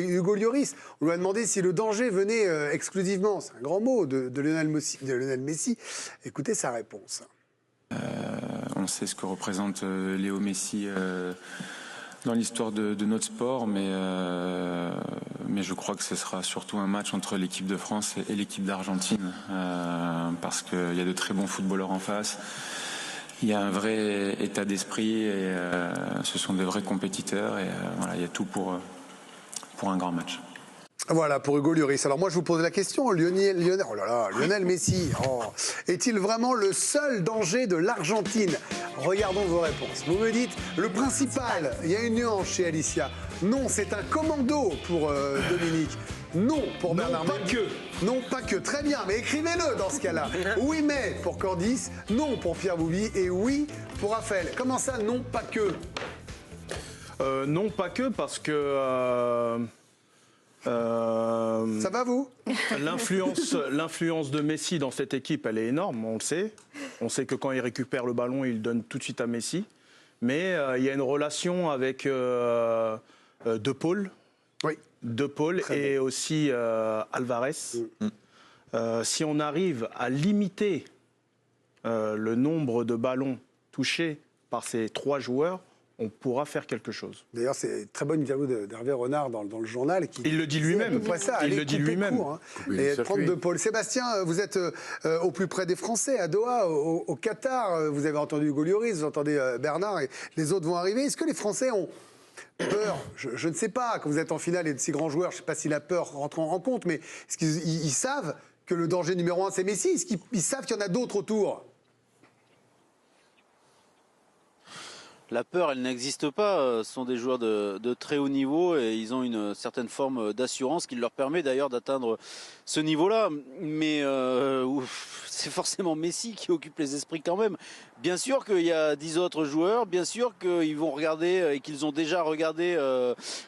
Hugo Lloris. On lui a demandé si le danger venait exclusivement, c'est un grand mot, de Lionel Messi. Écoutez sa réponse. On sait ce que représente Léo Messi dans l'histoire de notre sport, mais je crois que ce sera surtout un match entre l'équipe de France et l'équipe d'Argentine, parce qu'il y a de très bons footballeurs en face. Il y a un vrai état d'esprit et ce sont de vrais compétiteurs et voilà, il y a tout pour un grand match. Voilà, pour Hugo Lloris. Alors moi, je vous pose la question, Lionel Messi, est-il vraiment le seul danger de l'Argentine? Regardons vos réponses. Vous me dites, le principal, il y a une nuance chez Alicia. Non, c'est un commando pour Dominique. Non pour Bernard Mendy. Non, pas que. Très bien, mais écrivez-le dans ce cas-là. Oui, mais pour Candice, non pour Pierre Bouby et oui pour Raphaël. Comment ça, non, pas que? Non, pas que, parce que... Ça va, vous? L'influence de Messi dans cette équipe, elle est énorme, on le sait. On sait que quand il récupère le ballon, il le donne tout de suite à Messi. Mais il y a une relation avec De Paul. Oui. De Paul et aussi Alvarez. Si on arrive à limiter le nombre de ballons touchés par ces 3 joueurs, on pourra faire quelque chose. D'ailleurs, c'est une très bonne interview d'Hervé Renard dans le journal. Il le dit lui-même. Il le dit lui-même. Et prendre De Paul. Sébastien, vous êtes au plus près des Français, à Doha, au Qatar. Vous avez entendu Hugo Lloris, vous entendez Bernard, et les autres vont arriver. Est-ce que les Français ont peur? Je ne sais pas. Quand vous êtes en finale et de si grands joueurs, je ne sais pas si la peur rentre en compte, mais est-ce qu'ils savent que le danger numéro 1, c'est Messi? Est-ce qu'ils savent qu'il y en a d'autres autour? La peur, elle n'existe pas. Ce sont des joueurs de très haut niveau et ils ont une certaine forme d'assurance qui leur permet d'ailleurs d'atteindre ce niveau-là. Mais c'est forcément Messi qui occupe les esprits quand même. Bien sûr qu'il y a 10 autres joueurs, bien sûr qu'ils vont regarder et qu'ils ont déjà regardé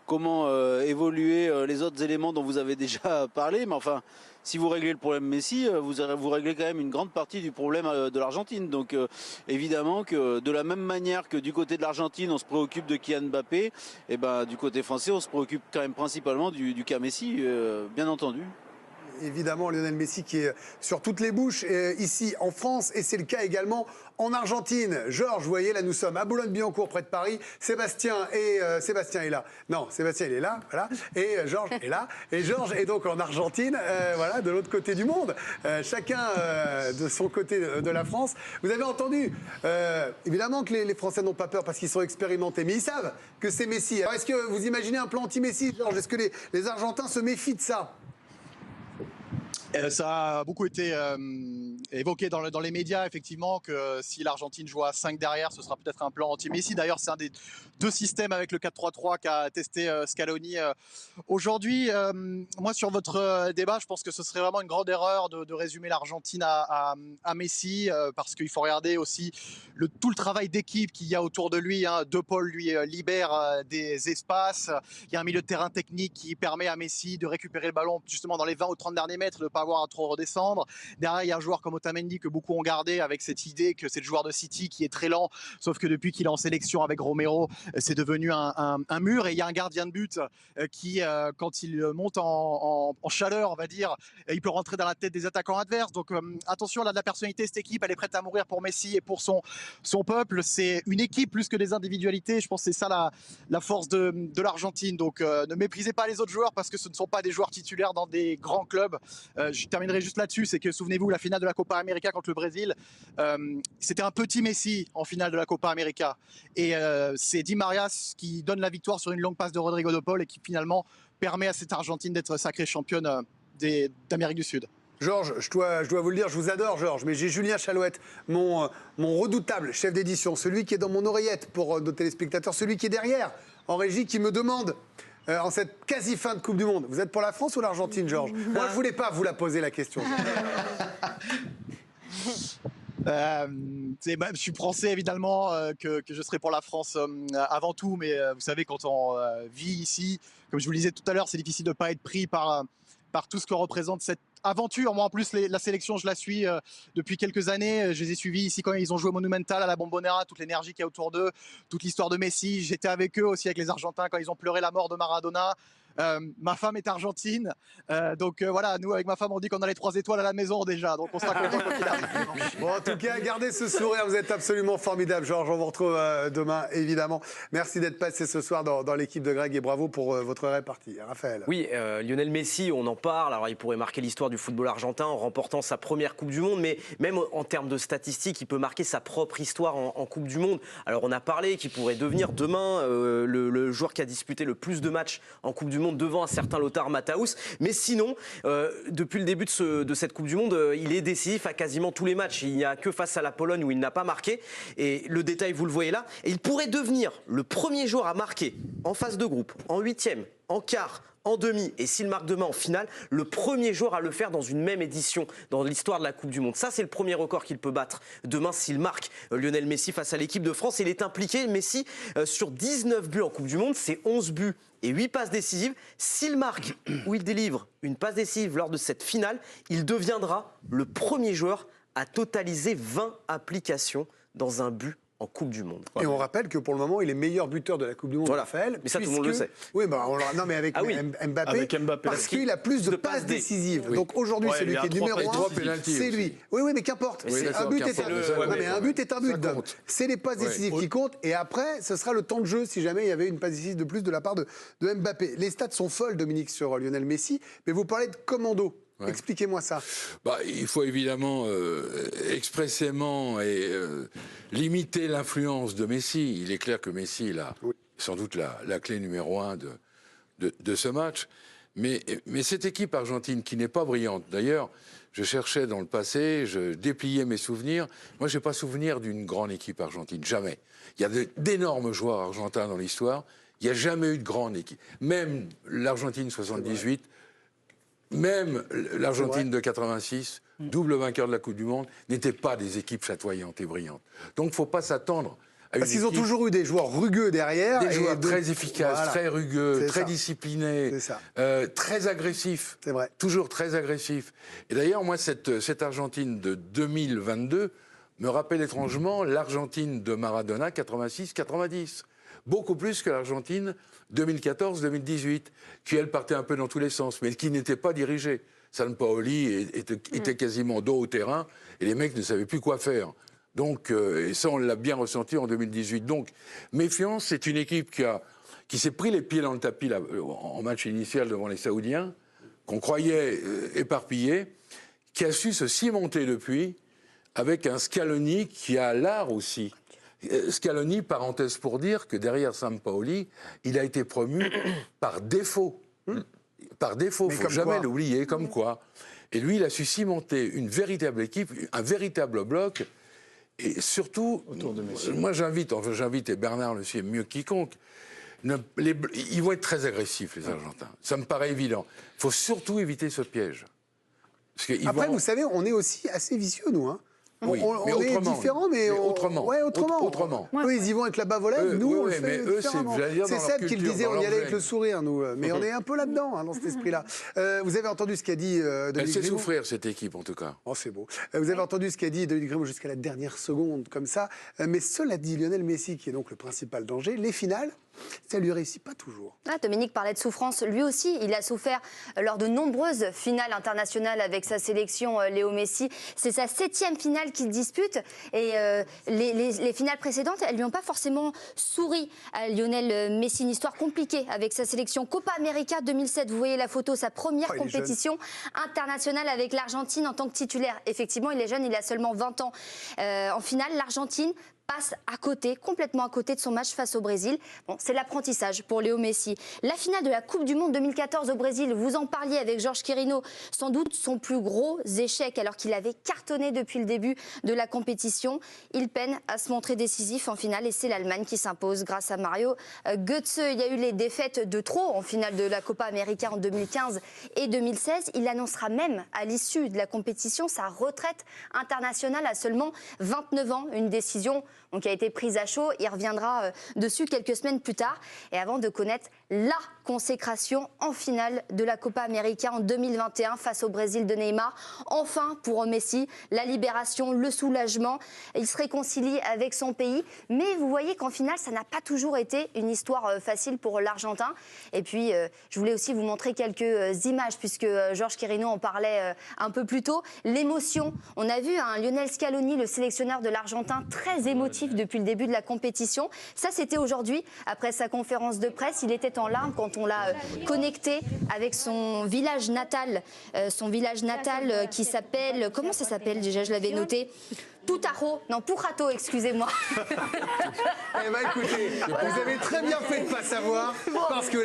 comment évoluer les autres éléments dont vous avez déjà parlé. Mais enfin, si vous réglez le problème Messi, vous réglez quand même une grande partie du problème de l'Argentine. Donc évidemment que de la même manière que du côté de l'Argentine, on se préoccupe de Kylian Mbappé, et ben du côté français, on se préoccupe quand même principalement du cas Messi, bien entendu. Évidemment, Lionel Messi qui est sur toutes les bouches ici en France, et c'est le cas également en Argentine. Georges, vous voyez, là nous sommes à Boulogne-Billancourt, près de Paris. Sébastien est là. Non, Sébastien il est là, voilà. Et Georges est là. Et Georges est donc en Argentine, voilà, de l'autre côté du monde. Chacun de son côté de la France. Vous avez entendu, évidemment que les Français n'ont pas peur parce qu'ils sont expérimentés, mais ils savent que c'est Messi. Alors est-ce que vous imaginez un plan anti-Messi, Georges? Est-ce que les Argentins se méfient de ça? Ça a beaucoup été évoqué dans les médias, effectivement, que si l'Argentine joue à 5 derrière, ce sera peut-être un plan anti-Messi. D'ailleurs, c'est un des 2 systèmes avec le 4-3-3 qu'a testé Scaloni aujourd'hui. Moi, sur votre débat, je pense que ce serait vraiment une grande erreur de résumer l'Argentine à Messi, parce qu'il faut regarder aussi tout le travail d'équipe qu'il y a autour de lui. De Paul, lui, libère des espaces. Il y a un milieu de terrain technique qui permet à Messi de récupérer le ballon justement dans les 20 ou 30 derniers mètres, de ne pas avoir à trop redescendre. Derrière, il y a un joueur comme Otamendi que beaucoup ont gardé avec cette idée que c'est le joueur de City qui est très lent, sauf que depuis qu'il est en sélection avec Romero, c'est devenu un mur. Et il y a un gardien de but qui, quand il monte en chaleur, on va dire, il peut rentrer dans la tête des attaquants adverses. Donc attention, elle a de la personnalité, cette équipe, elle est prête à mourir pour Messi et pour son peuple. C'est une équipe plus que des individualités. Je pense que c'est ça la force de l'Argentine. Donc ne méprisez pas les autres joueurs parce que ce ne sont pas des joueurs titulaires dans des grands clubs. Je terminerai juste là-dessus, c'est que souvenez-vous, la finale de la Copa América contre le Brésil, c'était un petit Messi en finale de la Copa América. Et c'est Di Maria qui donne la victoire sur une longue passe de Rodrigo de Paul et qui finalement permet à cette Argentine d'être sacrée championne d'Amérique du Sud. Georges, je dois vous le dire, je vous adore Georges, mais j'ai Julien Chalouette, mon redoutable chef d'édition, celui qui est dans mon oreillette pour nos téléspectateurs, celui qui est derrière, en régie, qui me demande, en cette quasi-fin de Coupe du Monde, vous êtes pour la France ou l'Argentine, Georges? Moi, je ne voulais pas vous la poser, la question. Je suis français évidemment, que je serai pour la France avant tout, mais vous savez, quand on vit ici, comme je vous le disais tout à l'heure, c'est difficile de ne pas être pris par tout ce que représente cette aventure. Moi en plus la sélection je la suis depuis quelques années, je les ai suivis ici quand ils ont joué au Monumental, à la Bombonera, toute l'énergie qu'il y a autour d'eux, toute l'histoire de Messi. J'étais avec eux aussi, avec les Argentins, quand ils ont pleuré la mort de Maradona. Ma femme est argentine, donc voilà, nous avec ma femme on dit qu'on a les 3 étoiles à la maison déjà, donc on sera content quand il arrive. Bon, en tout cas, gardez ce sourire, vous êtes absolument formidable, Georges. On vous retrouve demain, évidemment. Merci d'être passé ce soir dans l'équipe de Greg et bravo pour votre répartie. Raphaël. Oui, Lionel Messi, on en parle. Alors, il pourrait marquer l'histoire du football argentin en remportant sa première Coupe du Monde, mais même en termes de statistiques, il peut marquer sa propre histoire en Coupe du Monde. Alors, on a parlé qu'il pourrait devenir demain le joueur qui a disputé le plus de matchs en Coupe du Monde devant un certain Lothar Matthäus. Mais sinon, depuis le début de cette Coupe du Monde, il est décisif à quasiment tous les matchs. Il n'y a que face à la Pologne où il n'a pas marqué. Et le détail, vous le voyez là. Et il pourrait devenir le premier joueur à marquer en phase de groupe, en huitième, en quart, en demi, et s'il marque demain en finale, le premier joueur à le faire dans une même édition dans l'histoire de la Coupe du Monde. Ça, c'est le premier record qu'il peut battre demain s'il marque Lionel Messi face à l'équipe de France. Il est impliqué, Messi, sur 19 buts en Coupe du Monde, c'est 11 buts et 8 passes décisives. S'il marque ou il délivre une passe décisive lors de cette finale, il deviendra le premier joueur à totaliser 20 applications dans un but en Coupe du Monde. Et on rappelle que pour le moment, il est meilleur buteur de la Coupe du Monde, Voilà. Raphaël. Mais ça, tout le monde le sait. Oui, bah, non, mais avec Mbappé, Avec Mbappé. parce qu'il a plus de passes décisives. Oui. Donc aujourd'hui, Ouais, celui il a qui est trois numéro 1, pénaltys c'est aussi. lui. Oui, mais qu'importe. Oui, d'accord, Un but est qu'importe. un but est un but, Ça Dom. compte. C'est les passes décisives qui comptent. Et après, ce sera le temps de jeu si jamais il y avait une passe décisive de plus de la part de Mbappé. Les stats sont folles, Dominique, sur Lionel Messi. Mais vous parlez de commando. Ouais. Expliquez-moi ça. Bah, il faut évidemment expressément limiter l'influence de Messi. Il est clair que Messi est sans doute la clé numéro 1 de ce match. Mais cette équipe argentine qui n'est pas brillante, d'ailleurs, je cherchais dans le passé, je dépliais mes souvenirs. Moi, je n'ai pas souvenir d'une grande équipe argentine, jamais. Il y a d'énormes joueurs argentins dans l'histoire. Il n'y a jamais eu de grande équipe. Même l'Argentine 78... Même l'Argentine de 86, double vainqueur de la Coupe du Monde, n'étaient pas des équipes chatoyantes et brillantes. Donc il ne faut pas s'attendre à une Parce qu'ils ont équipe, toujours eu des joueurs rugueux derrière. des joueurs très efficaces, Voilà. très rugueux, C'est très ça. disciplinés, C'est ça. très agressifs. C'est vrai. Toujours très agressifs. Et d'ailleurs, moi, cette Argentine de 2022 me rappelle étrangement l'Argentine de Maradona 86-90. Beaucoup plus que l'Argentine 2014-2018, qui, elle, partait un peu dans tous les sens, mais qui n'était pas dirigée. Sampaoli était quasiment dos au terrain, et les mecs ne savaient plus quoi faire. Donc, et ça, on l'a bien ressenti en 2018. Donc, méfiance, c'est une équipe qui s'est pris les pieds dans le tapis là, en match initial devant les Saoudiens, qu'on croyait éparpillés, qui a su se cimenter depuis, avec un Scaloni qui a l'art aussi. Scaloni, parenthèse pour dire que derrière Sampaoli, il a été promu par défaut. Par défaut, il ne faut jamais l'oublier, comme quoi. Et lui, il a su cimenter une véritable équipe, un véritable bloc. Et surtout, moi j'invite, et Bernard le sait mieux que quiconque, ils vont être très agressifs, les Argentins. Ça me paraît évident. Il faut surtout éviter ce piège. Parce Après, vous savez, on est aussi assez vicieux, nous. Hein. Oui, mais on est autrement. différents, mais autrement. Ouais, autrement. Autrement. Eux, ils y vont avec la bavolaine, nous, on le fait mais eux, différemment. j'allais dire, C'est dans leur Seb qui le culture, disait, dans on y leur allait avec gène. le sourire, nous. Mais on est un peu là-dedans, hein, dans cet esprit-là. Vous avez entendu ce qu'a dit Elle Dominique sait Grimaud. souffrir, cette équipe, en tout cas. Oh, c'est beau. Vous avez entendu ce qu'a dit Dominique Grimaud jusqu'à la dernière seconde, comme ça. Mais cela dit, Lionel Messi, qui est donc le principal danger, les finales, ça lui réussit pas toujours. Ah, Dominique parlait de souffrance. Lui aussi, il a souffert lors de nombreuses finales internationales avec sa sélection, Léo Messi. C'est sa 7e finale qu'il dispute. Et les finales précédentes, elles lui ont pas forcément souri à Lionel Messi. Une histoire compliquée avec sa sélection Copa América 2007. Vous voyez la photo, sa première il est compétition internationale avec l'Argentine en tant que titulaire. Effectivement, il est jeune, il a seulement 20 ans. En finale, l'Argentine passe à côté, complètement à côté de son match face au Brésil. Bon, c'est l'apprentissage pour Léo Messi. La finale de la Coupe du Monde 2014 au Brésil, vous en parliez avec Georges Quirino, sans doute son plus gros échec, alors qu'il avait cartonné depuis le début de la compétition. Il peine à se montrer décisif en finale et c'est l'Allemagne qui s'impose grâce à Mario Götze. Il y a eu les défaites de trop en finale de la Copa América en 2015 et 2016. Il annoncera même à l'issue de la compétition sa retraite internationale à seulement 29 ans. Une décision donc qui a été prise à chaud. Il reviendra dessus quelques semaines plus tard. Et avant de connaître la consécration en finale de la Copa América en 2021 face au Brésil de Neymar. Enfin, pour Messi, la libération, le soulagement. Il se réconcilie avec son pays. Mais vous voyez qu'en finale, ça n'a pas toujours été une histoire facile pour l'Argentin. Et puis, je voulais aussi vous montrer quelques images, puisque Georges Quirino en parlait un peu plus tôt. L'émotion. On a vu Lionel Scaloni, le sélectionneur de l'Argentin, très émotif depuis le début de la compétition. Ça, c'était aujourd'hui, après sa conférence de presse. Il était en larmes quand on l'a connecté avec son village natal qui s'appelle... Comment ça s'appelle déjà? Je l'avais noté. Pujato, excusez-moi. Eh ben écoutez, vous avez très bien fait de pas savoir, parce que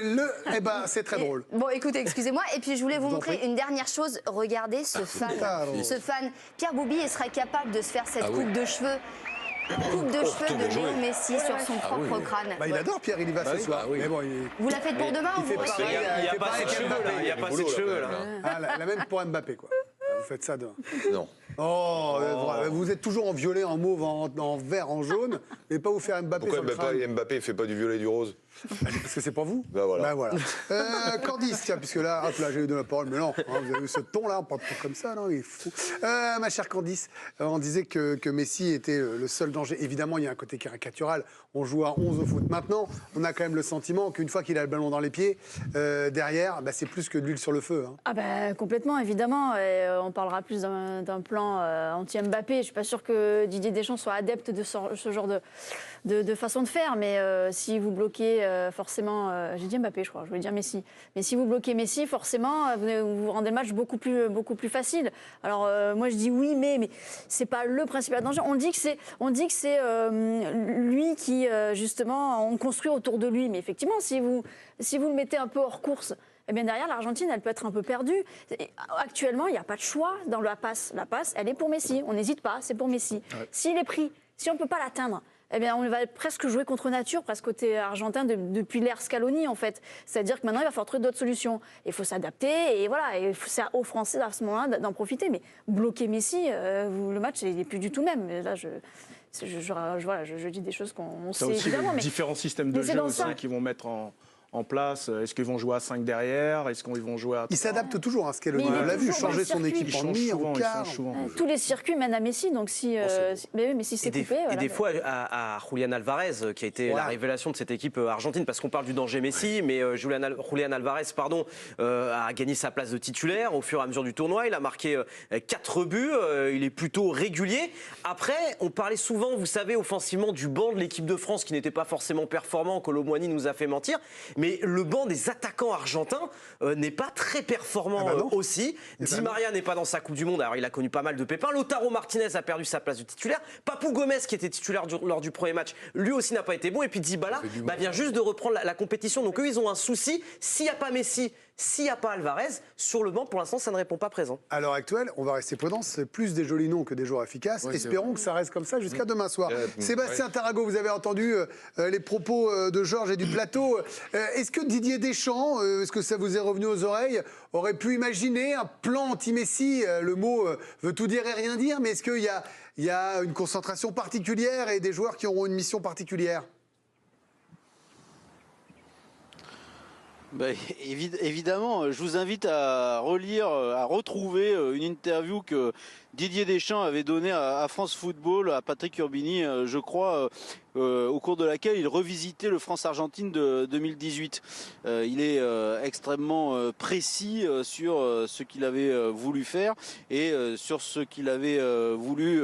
c'est très drôle. Bon, écoutez, excusez-moi. Et puis je voulais vous montrer une dernière chose. Regardez ce fan. Pierre Boubi serait capable de se faire cette coupe de cheveux. Coupe de cheveux de Léo Messi sur son propre crâne. Il adore Pierre, il y va ce soir. Mais bon, vous la faites pour demain ou vous Il n'y a pas assez de cheveux là. Il n'y a pas assez de cheveux là. La même pour Mbappé, quoi. Vous faites ça demain. Non. Oh, vous êtes toujours en violet, en mauve, en vert, en jaune, mais pas vous faire Mbappé. Pourquoi sur le crâne. Mbappé ne fait pas du violet et du rose? Parce que c'est pour vous. Ben voilà. Candice, tiens, puisque là, hop, là j'ai eu de la parole, mais non, vous avez eu ce ton-là, on parle pas comme ça, non, il est fou. Ma chère Candice, on disait que Messi était le seul danger. Évidemment, il y a un côté caricatural, on joue à 11 au foot. Maintenant, on a quand même le sentiment qu'une fois qu'il a le ballon dans les pieds, derrière, c'est plus que de l'huile sur le feu. Hein. Ah complètement, évidemment. Et, on parlera plus d'un plan anti-Mbappé. Je ne suis pas sûre que Didier Deschamps soit adepte de ce genre de façon de faire, mais si vous bloquez forcément, j'ai dit Mbappé je crois, je voulais dire Messi, mais si vous bloquez Messi, forcément vous rendez le match beaucoup plus facile. Alors moi je dis oui, mais c'est pas le principal danger. On dit que c'est lui qui justement on construit autour de lui, mais effectivement si vous le mettez un peu hors course, eh bien derrière, l'Argentine, elle peut être un peu perdue. Actuellement, il n'y a pas de choix dans la passe. La passe, elle est pour Messi. On n'hésite pas, c'est pour Messi. Ouais. S'il est pris, si on ne peut pas l'atteindre, eh bien, on va presque jouer contre nature, presque côté argentin, depuis l'ère Scaloni, en fait. C'est-à-dire que maintenant, il va falloir trouver d'autres solutions. Il faut s'adapter, et voilà. Et c'est aux Français, à ce moment-là, d'en profiter. Mais bloquer Messi, le match, il n'est plus du tout même. Là, je dis des choses qu'on sait évidemment. Mais différents systèmes de jeu aussi qui vont mettre en place. Est-ce qu'ils vont jouer à 5 derrière? Est-ce qu'ils vont jouer à 3? Il s'adapte toujours, hein, Scaloni. On l'a vu changer son équipe en demi, en quart. Tous les circuits mènent à Messi, donc si c'est coupé... Et des fois à Julian Alvarez, qui a été la révélation de cette équipe argentine, parce qu'on parle du danger Messi, mais Julian Alvarez a gagné sa place de titulaire au fur et à mesure du tournoi. Il a marqué 4 buts, il est plutôt régulier. Après, on parlait souvent, vous savez, offensivement du banc de l'équipe de France, qui n'était pas forcément performant, Kolo Muani nous a fait mentir. Mais le banc des attaquants argentins n'est pas très performant aussi. Di Maria n'est pas dans sa Coupe du Monde, alors il a connu pas mal de pépins. Lautaro Martinez a perdu sa place de titulaire. Papou Gomez, qui était titulaire lors du premier match, lui aussi n'a pas été bon. Et puis Dybala vient juste de reprendre la compétition. Donc eux, ils ont un souci. S'il n'y a pas Messi, s'il n'y a pas Alvarez, sur le banc, pour l'instant, ça ne répond pas présent. À l'heure actuelle, on va rester prudent. C'est plus des jolis noms que des joueurs efficaces. Espérons que ça reste comme ça jusqu'à demain soir. Sébastien Tarago, vous avez entendu les propos de Georges et du plateau. Est-ce que Didier Deschamps, est-ce que ça vous est revenu aux oreilles, aurait pu imaginer un plan anti-Messi? Le mot veut tout dire et rien dire, mais est-ce qu'il y a une concentration particulière et des joueurs qui auront une mission particulière? Évidemment, je vous invite à retrouver une interview que Didier Deschamps avait donnée à France Football, à Patrick Urbini, je crois, au cours de laquelle il revisitait le France-Argentine de 2018. Il est extrêmement précis sur ce qu'il avait voulu faire et sur ce qu'il avait voulu,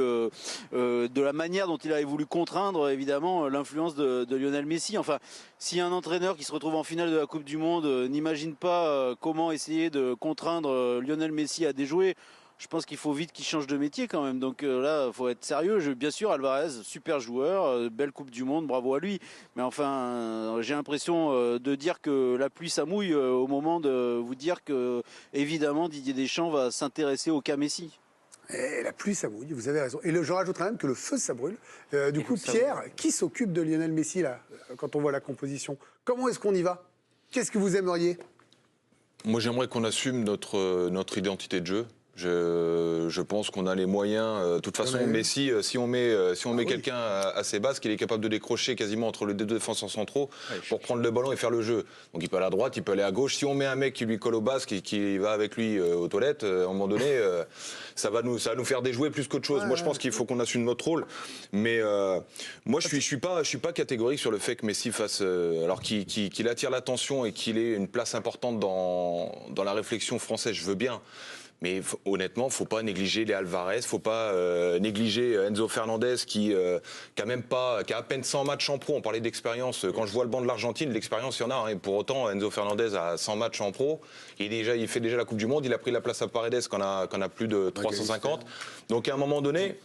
de la manière dont il avait voulu contraindre évidemment l'influence de Lionel Messi. Enfin, si un entraîneur qui se retrouve en finale de la Coupe du Monde n'imagine pas comment essayer de contraindre Lionel Messi à déjouer, je pense qu'il faut vite qu'il change de métier quand même. Donc là, il faut être sérieux. Bien sûr, Alvarez, super joueur, belle Coupe du Monde, bravo à lui. Mais enfin, j'ai l'impression de dire que la pluie, ça mouille au moment de vous dire que, évidemment, Didier Deschamps va s'intéresser au cas Messi. Et la pluie, ça mouille, vous avez raison. Et je rajouterai même que le feu, ça brûle. Du coup, Pierre, qui s'occupe de Lionel Messi, là, quand on voit la composition? Comment est-ce qu'on y va? Qu'est-ce que vous aimeriez? Moi, j'aimerais qu'on assume notre identité de jeu. Je pense qu'on a les moyens. De toute façon, Messi, si on met quelqu'un à ses bases, qu'il est capable de décrocher quasiment entre les deux défenseurs centraux pour prendre le ballon et faire le jeu. Donc il peut aller à droite, il peut aller à gauche. Si on met un mec qui lui colle au basque, qui va avec lui aux toilettes, à un moment donné, ça va nous faire déjouer plus qu'autre chose. Moi, je pense qu'il faut qu'on assume notre rôle. Mais moi, je suis pas catégorique sur le fait que Messi fasse, alors qu'il attire l'attention et qu'il ait une place importante dans la réflexion française. Je veux bien. Mais honnêtement, il ne faut pas négliger les Alvarez, il ne faut pas négliger Enzo Fernandez qui a à peine 100 matchs en pro. On parlait d'expérience. Quand je vois le banc de l'Argentine, l'expérience, il y en a. Hein. Pour autant, Enzo Fernandez a 100 matchs en pro. Il fait déjà la Coupe du Monde. Il a pris la place à Paredes qu'on a plus de 350. Donc à un moment donné...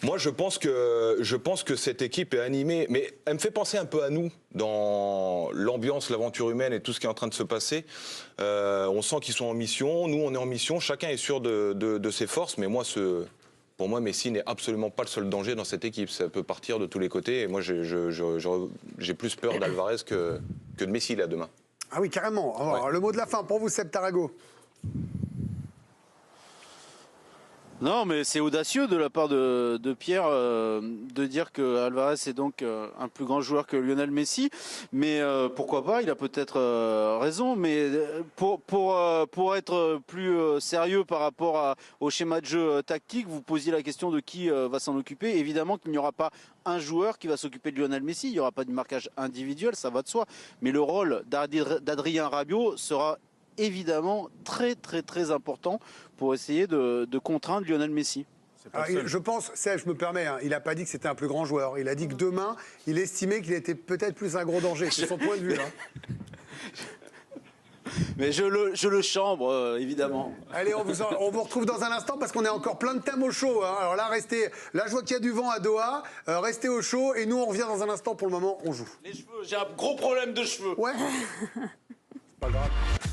Moi, je pense que cette équipe est animée, mais elle me fait penser un peu à nous dans l'ambiance, l'aventure humaine et tout ce qui est en train de se passer. On sent qu'ils sont en mission, nous on est en mission, chacun est sûr de ses forces, mais pour moi, Messi n'est absolument pas le seul danger dans cette équipe. Ça peut partir de tous les côtés, et moi j'ai plus peur d'Alvarez que de Messi là demain. Ah oui, carrément. Alors, le mot de la fin pour vous, Seb Tarago. Non, mais c'est audacieux de la part de Pierre de dire que Alvarez est donc un plus grand joueur que Lionel Messi. Mais pourquoi pas, il a peut-être raison. Mais pour être plus sérieux par rapport au schéma de jeu tactique, vous posiez la question de qui va s'en occuper. Évidemment qu'il n'y aura pas un joueur qui va s'occuper de Lionel Messi. Il n'y aura pas de marquage individuel, ça va de soi. Mais le rôle d'Adrien Rabiot sera évidemment très très très important pour essayer de contraindre Lionel Messi. Je pense, Serge, je me permets, hein, il n'a pas dit que c'était un plus grand joueur. Il a dit que demain, il estimait qu'il était peut-être plus un gros danger. C'est son point de vue. Hein. Mais je le chambre, évidemment. Allez, on vous retrouve dans un instant parce qu'on est encore plein de thèmes au chaud. Hein. Alors là, je vois qu'il y a du vent à Doha. Restez au chaud et nous, on revient dans un instant. Pour le moment, on joue. Les cheveux, j'ai un gros problème de cheveux. Ouais. C'est pas grave.